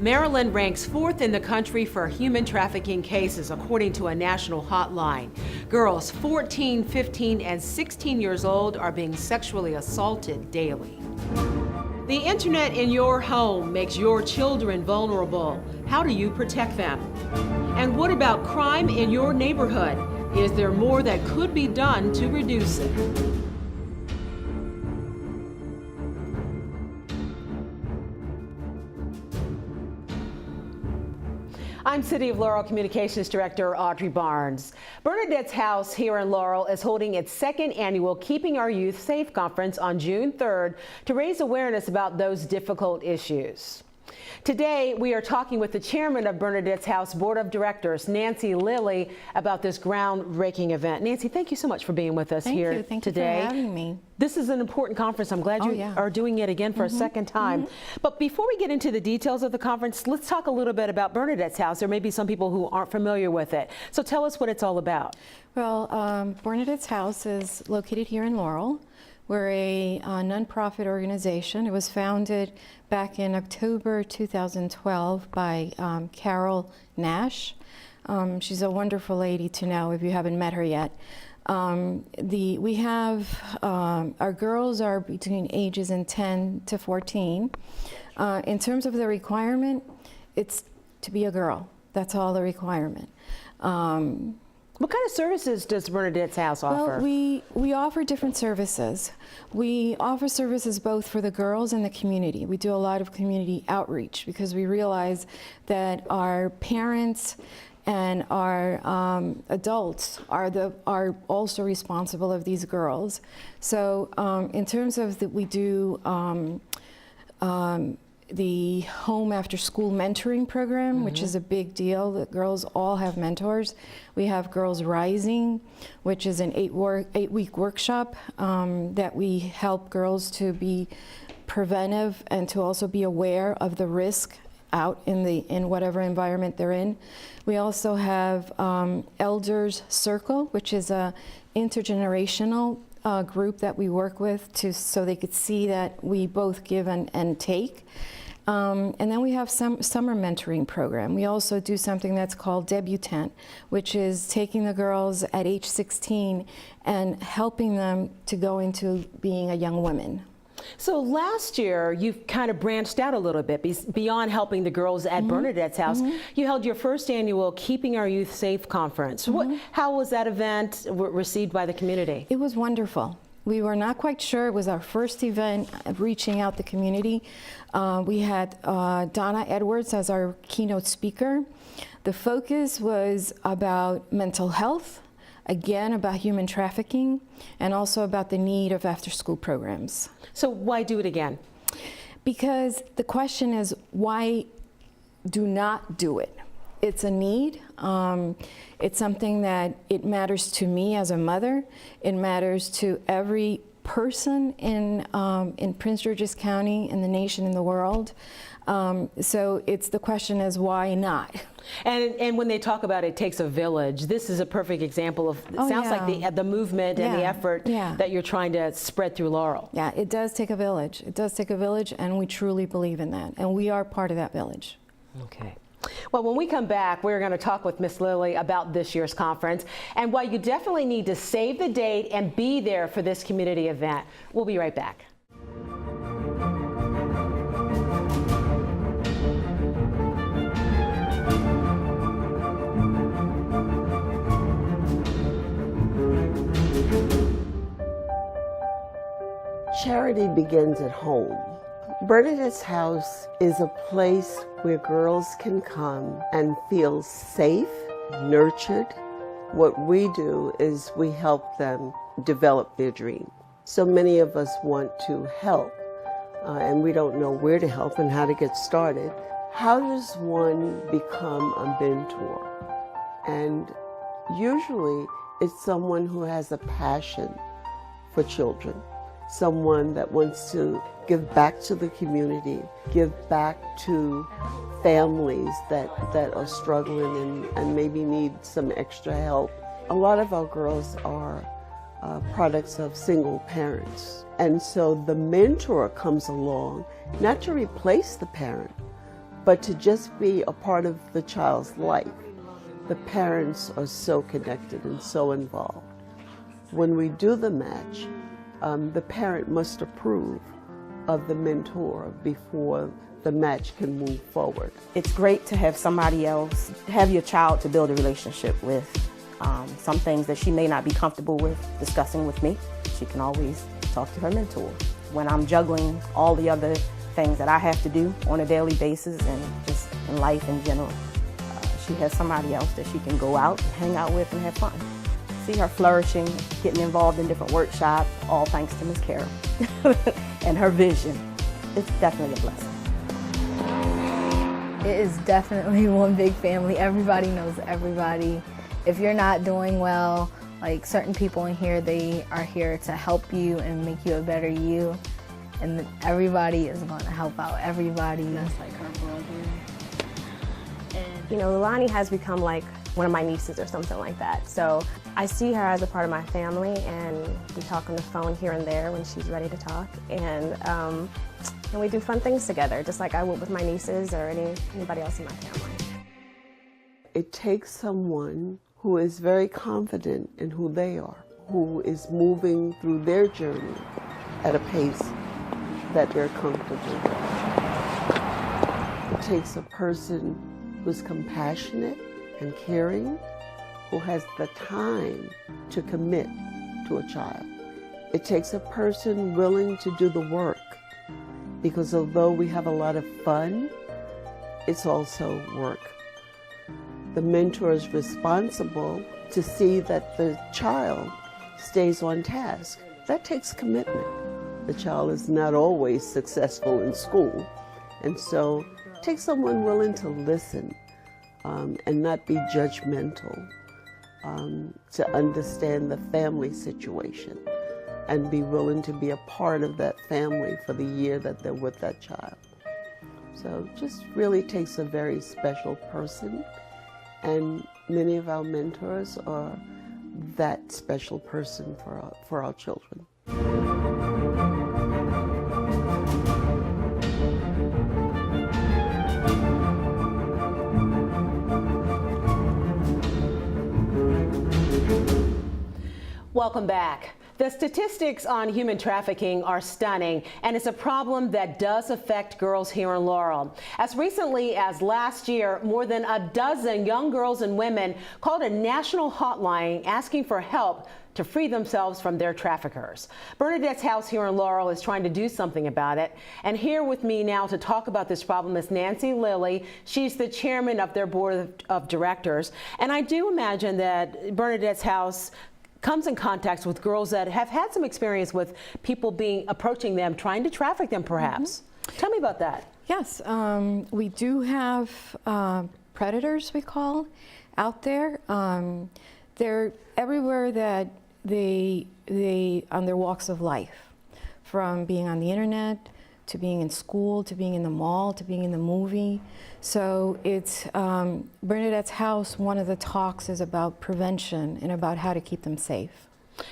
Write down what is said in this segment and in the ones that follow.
Maryland ranks 4th in the country for human trafficking cases, according to a national hotline. Girls 14, 15, and 16 years old are being sexually assaulted daily. The internet in your home makes your children vulnerable. How do you protect them? And what about crime in your neighborhood? Is there more that could be done to reduce it? I'm City of Laurel Communications Director Audrey Barnes. Bernadette's House here in Laurel is holding its second annual Keeping Our Youth Safe conference on June 3rd to raise awareness about those difficult issues. Today, we are talking with the chairman of Bernadette's House Board of Directors, Nancy Lilly, about this groundbreaking event. Nancy, thank you so much for being with us here today. Thank you for having me. This is an important conference. I'm glad you are doing it again for a second time. But before we get into the details of the conference, let's talk a little bit about Bernadette's House. There may be some people who aren't familiar with it. So tell us what it's all about. Well, Bernadette's House is located here in Laurel. We're a nonprofit organization. It was founded back in October 2012 by Carol Nash. She's a wonderful lady to know if you haven't met her yet. We have, our girls are between ages 10 to 14. In terms of the requirement, it's to be a girl. That's all the requirement. What kind of services does Bernadette's House offer? Well, we offer different services. We offer services both for the girls and the community. We do a lot of community outreach because we realize that our parents and our adults are also responsible of these girls. So in terms of that, we do the home after school mentoring program, which is a big deal. The girls all have mentors. We have Girls Rising, which is an 8-week workshop that we help girls to be preventive and to also be aware of the risk out in whatever environment they're in. We also have Elders Circle, which is a intergenerational group that we work with so they could see that we both give and take. And then we have some summer mentoring program. We also do something that's called Debutante, which is taking the girls at age 16 and helping them to go into being a young woman. So last year, you kind of branched out a little bit beyond helping the girls at Bernadette's House. You held your first annual Keeping Our Youth Safe conference. How was that event received by the community? It was wonderful. We were not quite sure. It was our first event reaching out the community. We had Donna Edwards as our keynote speaker. The focus was about mental health, again about human trafficking, and also about the need of after-school programs. So why do it again? Because the question is, why do not do it? It's a need. It's something that it matters to me as a mother. It matters to every person in Prince George's County, in the nation, in the world. So the question is, why not? And when they talk about it takes a village, this is a perfect example of, it sounds like the movement and the effort that you're trying to spread through Laurel. Yeah, it does take a village. It does take a village, and we truly believe in that. And we are part of that village. Okay. Well, when we come back, we're going to talk with Ms. Lilly about this year's conference and why you definitely need to save the date and be there for this community event. We'll be right back. Charity begins at home. Bernadette's House is a place where girls can come and feel safe, nurtured. What we do is we help them develop their dream. So many of us want to help, and we don't know where to help and how to get started. How does one become a mentor? And usually it's someone who has a passion for children, someone that wants to give back to the community, give back to families that are struggling and maybe need some extra help. A lot of our girls are products of single parents. And so the mentor comes along, not to replace the parent, but to just be a part of the child's life. The parents are so connected and so involved. When we do the match, the parent must approve of the mentor before the match can move forward. It's great to have somebody else, have your child to build a relationship with. Some things that she may not be comfortable with discussing with me, she can always talk to her mentor. When I'm juggling all the other things that I have to do on a daily basis and just in life in general, she has somebody else that she can go out, hang out with, and have fun. See her flourishing, getting involved in different workshops, all thanks to Miss Carol and her vision. It's definitely a blessing. It is definitely one big family. Everybody knows everybody. If you're not doing well, like certain people in here, they are here to help you and make you a better you. And everybody is going to help out everybody. That's like her brother. And you know, Lilani has become like one of my nieces or something like that. So I see her as a part of my family, and we talk on the phone here and there when she's ready to talk. And we do fun things together, just like I would with my nieces or anybody else in my family. It takes someone who is very confident in who they are, who is moving through their journey at a pace that they're comfortable with. It takes a person who's compassionate and caring, who has the time to commit to a child. It takes a person willing to do the work, because although we have a lot of fun, it's also work. The mentor is responsible to see that the child stays on task. That takes commitment. The child is not always successful in school, and so it takes someone willing to listen and not be judgmental, to understand the family situation and be willing to be a part of that family for the year that they're with that child. So it just really takes a very special person, and many of our mentors are that special person for our children. Welcome back. The statistics on human trafficking are stunning, and it's a problem that does affect girls here in Laurel. As recently as last year, more than a dozen young girls and women called a national hotline asking for help to free themselves from their traffickers. Bernadette's house here in Laurel is trying to do something about it. And here with me now to talk about this problem is Nancy Lilly. She's the chairman of their board of directors. And I do imagine that Bernadette's house comes in contact with girls that have had some experience with people approaching them, trying to traffic them perhaps. Mm-hmm. Tell me about that. Yes, we do have predators, we call, out there. They're everywhere that they on their walks of life, from being on the internet, to being in school, to being in the mall, to being in the movie. So it's Bernadette's house, one of the talks is about prevention and about how to keep them safe.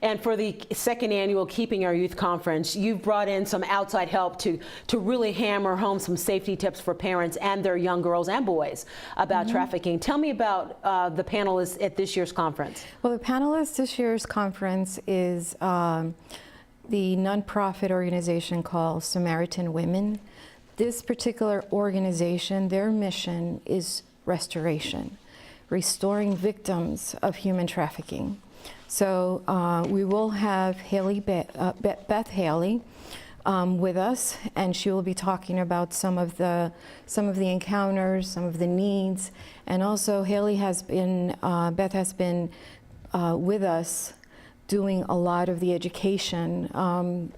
And for the second annual Keeping Our Youth Conference, you've brought in some outside help to really hammer home some safety tips for parents and their young girls and boys about trafficking. Tell me about the panelists at this year's conference. Well, the panelists this year's conference is the nonprofit organization called Samaritan Women. This particular organization, their mission is restoration, restoring victims of human trafficking. So we will have Beth Haley with us, and she will be talking about some of the encounters, some of the needs, and also Beth has been with us doing a lot of the education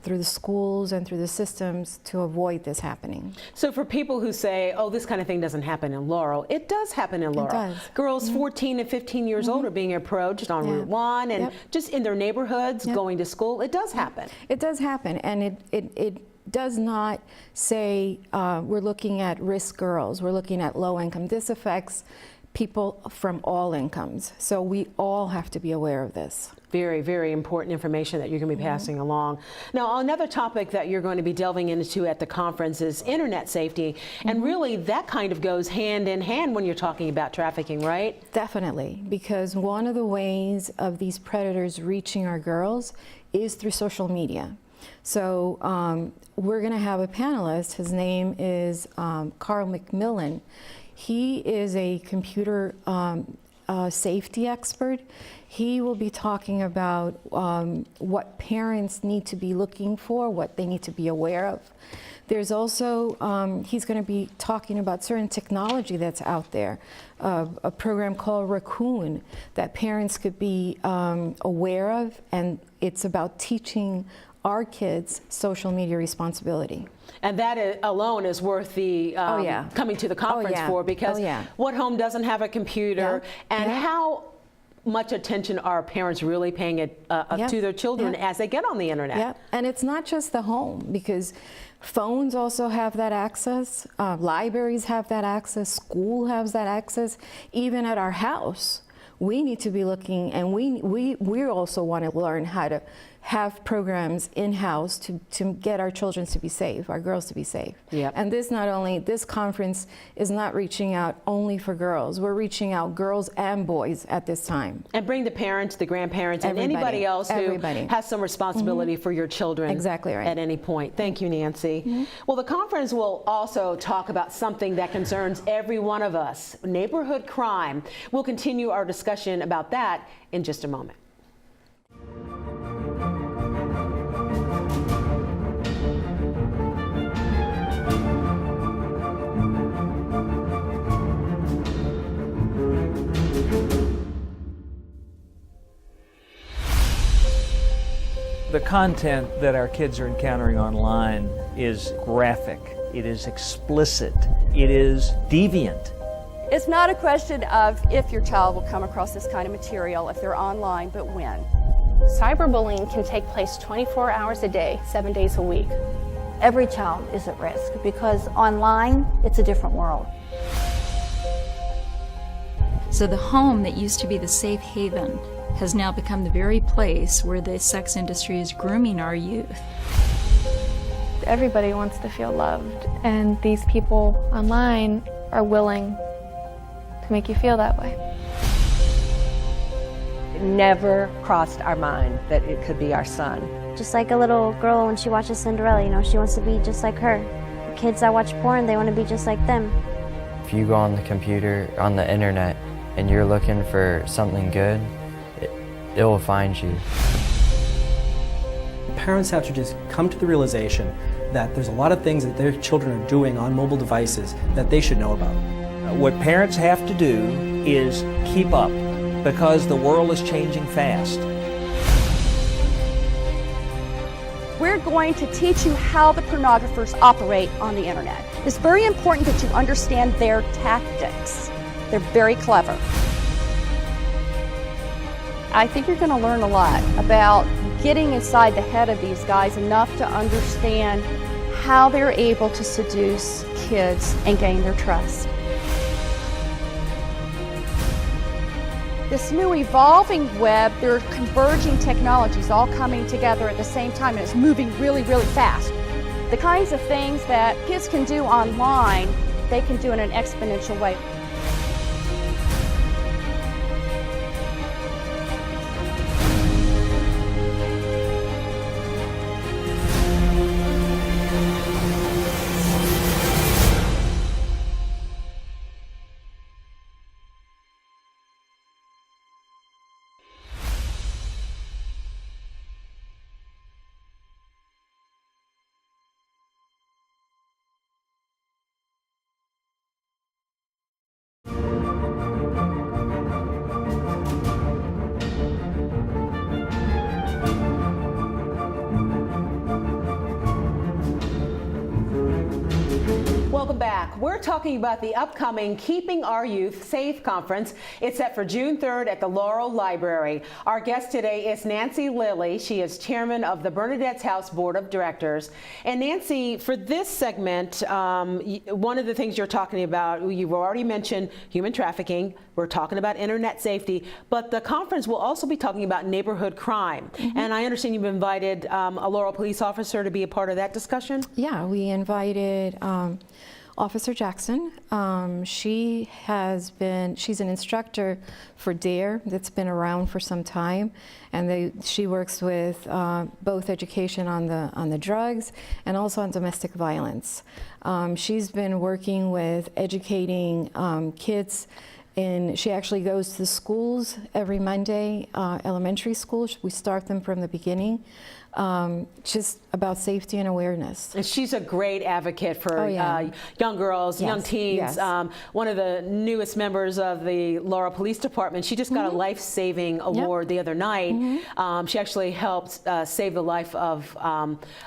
through the schools and through the systems to avoid this happening. So for people who say, oh, this kind of thing doesn't happen in Laurel, it does happen in Laurel. It does. Girls 14 and 15 years old are being approached on Route 1 and just in their neighborhoods going to school. It does happen. It does happen, and it does not say we're looking at risk girls, we're looking at low income. This affects people from all incomes. So we all have to be aware of this. Very, very important information that you're going to be passing along. Now, another topic that you're going to be delving into at the conference is internet safety. And really, that kind of goes hand in hand when you're talking about trafficking, right? Definitely, because one of the ways of these predators reaching our girls is through social media. So we're going to have a panelist. His name is Carl McMillan. He is a computer safety expert. He will be talking about what parents need to be looking for, what they need to be aware of. There's also, he's going to be talking about certain technology that's out there, a program called Raccoon that parents could be aware of, and it's about teaching our kids social media responsibility. And that alone is worth the coming to the conference for, because what home doesn't have a computer, and how much attention are parents really paying to their children as they get on the internet? Yeah, and it's not just the home, because phones also have that access, libraries have that access, school has that access, even at our house. We need to be looking, and we also want to learn how to have programs in-house to get our children to be safe, our girls to be safe. Yep. And this conference is not reaching out only for girls. We're reaching out girls and boys at this time. And bring the parents, the grandparents, and anybody else who has some responsibility for your children at any point. Thank you, Nancy. Well, the conference will also talk about something that concerns every one of us, neighborhood crime. We'll continue our discussion about that in just a moment. The content that our kids are encountering online is graphic, it is explicit, it is deviant. It's not a question of if your child will come across this kind of material, if they're online, but when. Cyberbullying can take place 24 hours a day, 7 days a week. Every child is at risk because online, it's a different world. So the home that used to be the safe haven has now become the very place where the sex industry is grooming our youth. Everybody wants to feel loved, and these people online are willing to make you feel that way. It never crossed our mind that it could be our son. Just like a little girl when she watches Cinderella, you know, she wants to be just like her. The kids that watch porn, they want to be just like them. If you go on the computer, on the internet, and you're looking for something good, it will find you. Parents have to just come to the realization that there's a lot of things that their children are doing on mobile devices that they should know about. What parents have to do is keep up, because the world is changing fast. We're going to teach you how the pornographers operate on the internet. It's very important that you understand their tactics. They're very clever. I think you're going to learn a lot about getting inside the head of these guys enough to understand how they're able to seduce kids and gain their trust. This new evolving web, there are converging technologies all coming together at the same time, and it's moving really, really fast. The kinds of things that kids can do online, they can do in an exponential way. back. We're talking about the upcoming Keeping Our Youth Safe conference. It's set for June 3rd at the Laurel Library. Our guest today is Nancy Lilly. She is chairman of the Bernadette's House Board of Directors. And Nancy, for this segment, one of the things you're talking about, you've already mentioned human trafficking. We're talking about internet safety, but the conference will also be talking about neighborhood crime. And I understand you've invited a Laurel police officer to be a part of that discussion? Yeah, we invited Officer Jackson. She's an instructor for DARE that's been around for some time, and she works with both education on the drugs and also on domestic violence. She's been working with educating kids. And she actually goes to the schools every Monday, elementary schools. We start them from the beginning, just about safety and awareness. And she's a great advocate for young girls, young teens. One of the newest members of the Laurel Police Department, she just got a life-saving award the other night. She actually helped save the life of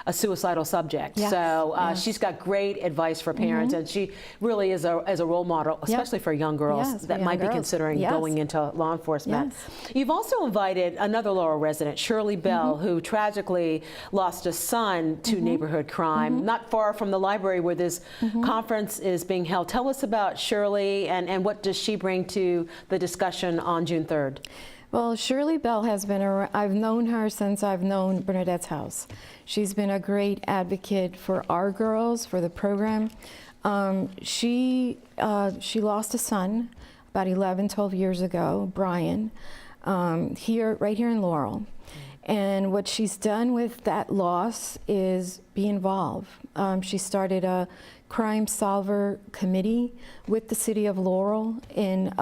a suicidal subject. So she's got great advice for parents, and she really is a role model, especially for young girls that might be considering going into law enforcement. You've also invited another Laurel resident, Shirley Bell, who tragically lost a son to neighborhood crime, not far from the library where this conference is being held. Tell us about Shirley and what does she bring to the discussion on June 3rd? Well, Shirley Bell has been around. I've known her since I've known Bernadette's House. She's been a great advocate for our girls, for the program. She lost a son about 11, 12 years ago, Brian, right here in Laurel. And what she's done with that loss is be involved. She started a crime solver committee with the city of Laurel in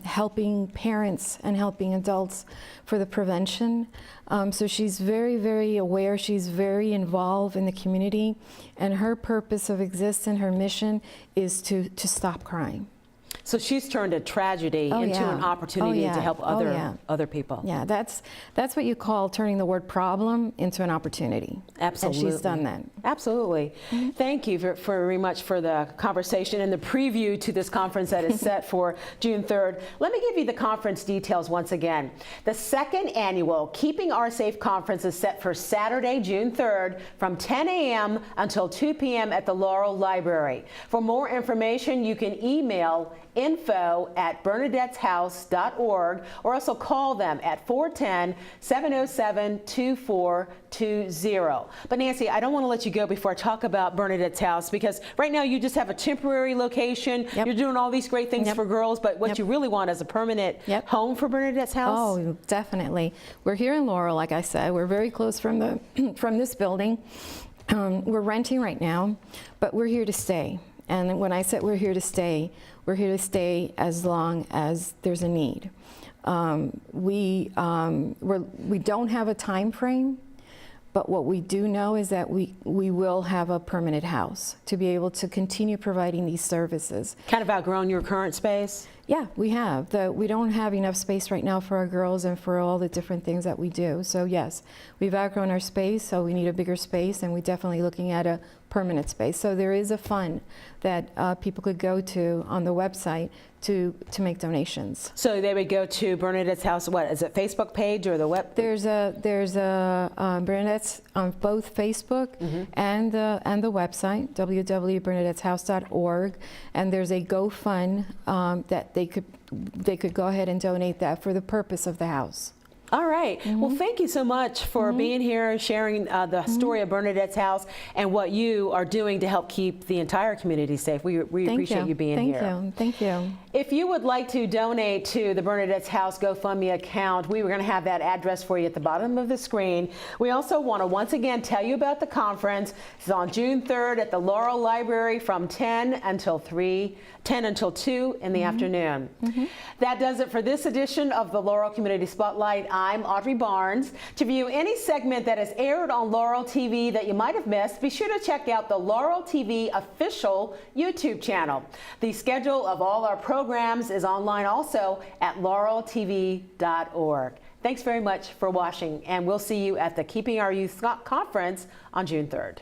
helping parents and helping adults for the prevention. So she's very, very aware. She's very involved in the community. And her purpose of existence, her mission is to stop crime. So she's turned a tragedy into an opportunity to help other people. Yeah, that's what you call turning the word problem into an opportunity. Absolutely. And she's done that. Absolutely. Thank you very much for the conversation and the preview to this conference that is set for June 3rd. Let me give you the conference details once again. The second annual Keeping Our Safe conference is set for Saturday, June 3rd from 10 a.m. until 2 p.m. at the Laurel Library. For more information, you can email info@bernadetteshouse.org or also call them at 410-707-2420. But Nancy, I don't want to let you go before I talk about Bernadette's House, because right now you just have a temporary location. You're doing all these great things for girls, but what you really want is a permanent home for Bernadette's House? Oh, definitely. We're here in Laurel, like I said. We're very close from this building. We're renting right now, but we're here to stay. And when I said we're here to stay as long as there's a need. We don't have a time frame, but what we do know is that we will have a permanent house to be able to continue providing these services. Kind of outgrown your current space? Yeah, we have. We don't have enough space right now for our girls and for all the different things that we do. So yes, we've outgrown our space, so we need a bigger space, and we're definitely looking at a permanent space. So there is a fund that people could go to on the website to make donations. So they would go to Bernadette's House, what, is it Facebook page or the web? There's a Bernadette's on both Facebook and the website, www.bernadetteshouse.org, and there's a GoFund that they could go ahead and donate that for the purpose of the house. All right. Well, thank you so much for being here and sharing the story of Bernadette's House and what you are doing to help keep the entire community safe. We appreciate you being here. Thank you. If you would like to donate to the Bernadette's House GoFundMe account, we were going to have that address for you at the bottom of the screen. We also want to once again tell you about the conference. It's on June 3rd at the Laurel Library from 10 until 2 in the afternoon. That does it for this edition of the Laurel Community Spotlight. I'm Audrey Barnes. To view any segment that is aired on Laurel TV that you might have missed, be sure to check out the Laurel TV official YouTube channel. The schedule of all our programs is online also at laureltv.org. Thanks very much for watching, and we'll see you at the Keeping Our Youth Conference on June 3rd.